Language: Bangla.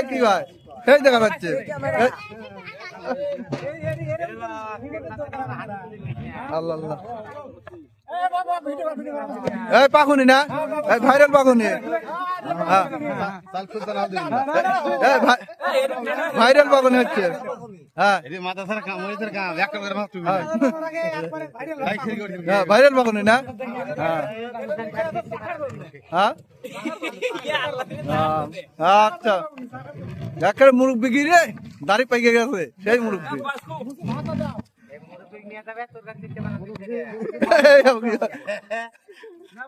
কি ভাই এই দেখা যাচ্ছে আল্লাহ আল্লাহ এই পাখুনি না ভাইরাল পাখুনি ভাইরাল পাখুনি হচ্ছে ভাইরাল পাখুনি না আচ্ছা একেবারে মুরব্বি কি রে দাড়ি পাইকে গেছে সেই মুরব্বি